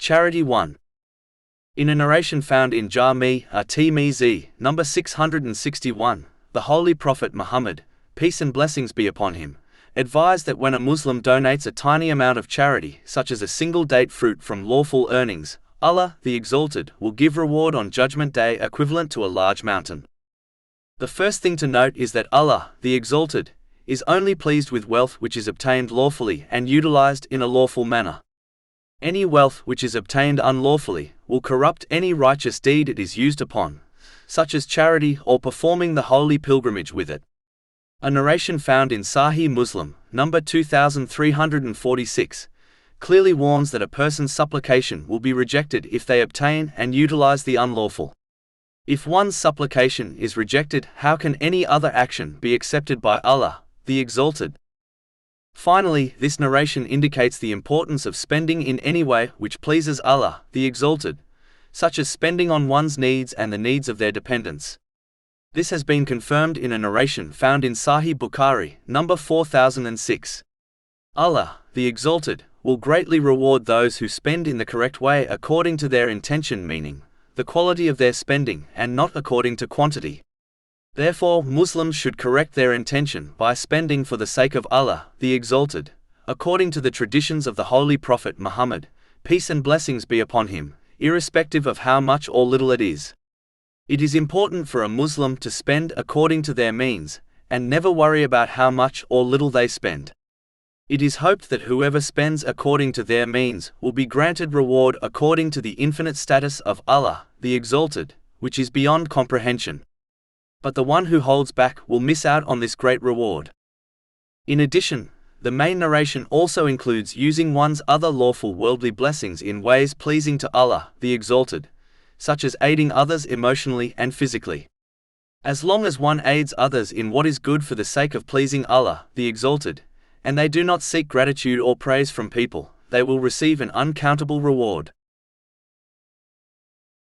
Charity 1. In a narration found in Jami at-Tirmizi, number 661, the Holy Prophet Muhammad, peace and blessings be upon him, advised that when a Muslim donates a tiny amount of charity, such as a single date fruit from lawful earnings, Allah, the Exalted, will give reward on Judgment Day equivalent to a large mountain. The first thing to note is that Allah, the Exalted, is only pleased with wealth which is obtained lawfully and utilized in a lawful manner. Any wealth which is obtained unlawfully will corrupt any righteous deed it is used upon, such as charity or performing the holy pilgrimage with it. A narration found in Sahih Muslim, number 2346, clearly warns that a person's supplication will be rejected if they obtain and utilize the unlawful. If one's supplication is rejected, how can any other action be accepted by Allah, the Exalted? Finally, this narration indicates the importance of spending in any way which pleases Allah, the Exalted, such as spending on one's needs and the needs of their dependents. This has been confirmed in a narration found in Sahih Bukhari, number 4006. Allah, the Exalted, will greatly reward those who spend in the correct way according to their intention, meaning the quality of their spending and not according to quantity. Therefore, Muslims should correct their intention by spending for the sake of Allah, the Exalted, according to the traditions of the Holy Prophet Muhammad, peace and blessings be upon him, irrespective of how much or little it is. It is important for a Muslim to spend according to their means, and never worry about how much or little they spend. It is hoped that whoever spends according to their means will be granted reward according to the infinite status of Allah, the Exalted, which is beyond comprehension. But the one who holds back will miss out on this great reward. In addition, the main narration also includes using one's other lawful worldly blessings in ways pleasing to Allah, the Exalted, such as aiding others emotionally and physically. As long as one aids others in what is good for the sake of pleasing Allah, the Exalted, and they do not seek gratitude or praise from people, they will receive an uncountable reward.